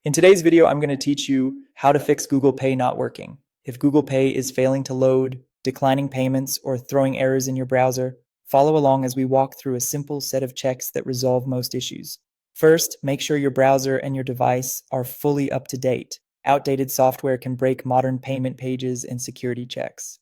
In today's video, I'm going to teach you how to fix Google Pay not working. If Google Pay is failing to load, declining payments, or throwing errors in your browser, follow along as we walk through a simple set of checks that resolve most issues. First, make sure your browser and your device are fully up to date. Outdated software can break modern payment pages and security checks.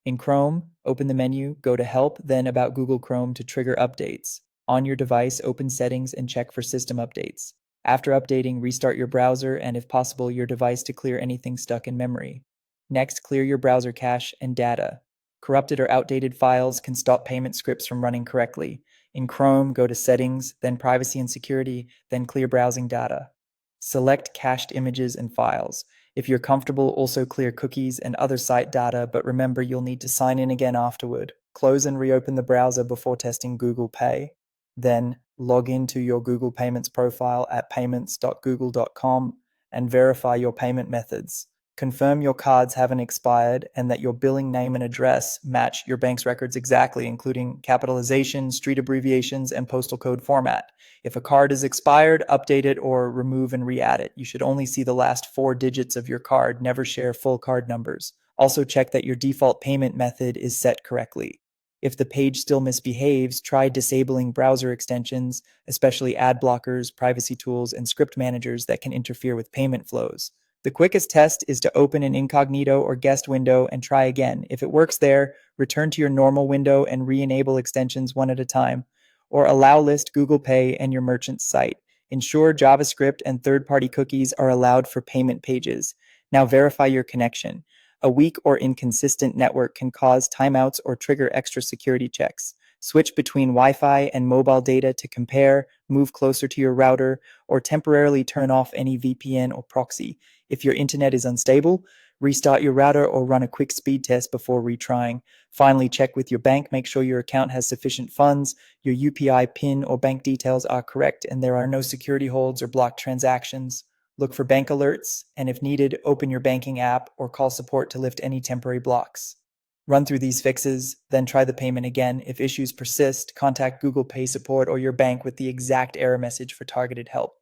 In Chrome, open the menu, go to Help, then About Google Chrome to trigger updates. On your device, open Settings and check for system updates. After updating, restart your browser and, if possible, your device to clear anything stuck in memory. Next, clear your browser cache and data. Corrupted or outdated files can stop payment scripts from running correctly. In Chrome, go to Settings, then Privacy and Security, then Clear Browsing Data. Select cached images and files. If you're comfortable, also clear cookies and other site data, but remember you'll need to sign in again afterward. Close and reopen the browser before testing Google Pay. Then log into your Google Payments profile at payments.google.com and verify your payment methods. Confirm your cards haven't expired and that your billing name and address match your bank's records exactly, including capitalization, street abbreviations, and postal code format. If a card is expired, update it or remove and re-add it. You should only see the last 4 digits of your card, never share full card numbers. Also check that your default payment method is set correctly. If the page still misbehaves, try disabling browser extensions, especially ad blockers, privacy tools, and script managers that can interfere with payment flows. The quickest test is to open an incognito or guest window and try again. If it works there, return to your normal window and re-enable extensions one at a time, or allow list Google Pay and your merchant's site. Ensure JavaScript and third-party cookies are allowed for payment pages. Now verify your connection. A weak or inconsistent network can cause timeouts or trigger extra security checks. Switch between Wi-Fi and mobile data to compare, move closer to your router, or temporarily turn off any VPN or proxy. If your internet is unstable, restart your router or run a quick speed test before retrying. Finally, check with your bank, make sure your account has sufficient funds, your UPI PIN or bank details are correct, and there are no security holds or blocked transactions. Look for bank alerts, and if needed, open your banking app or call support to lift any temporary blocks. Run through these fixes, then try the payment again. If issues persist, contact Google Pay support or your bank with the exact error message for targeted help.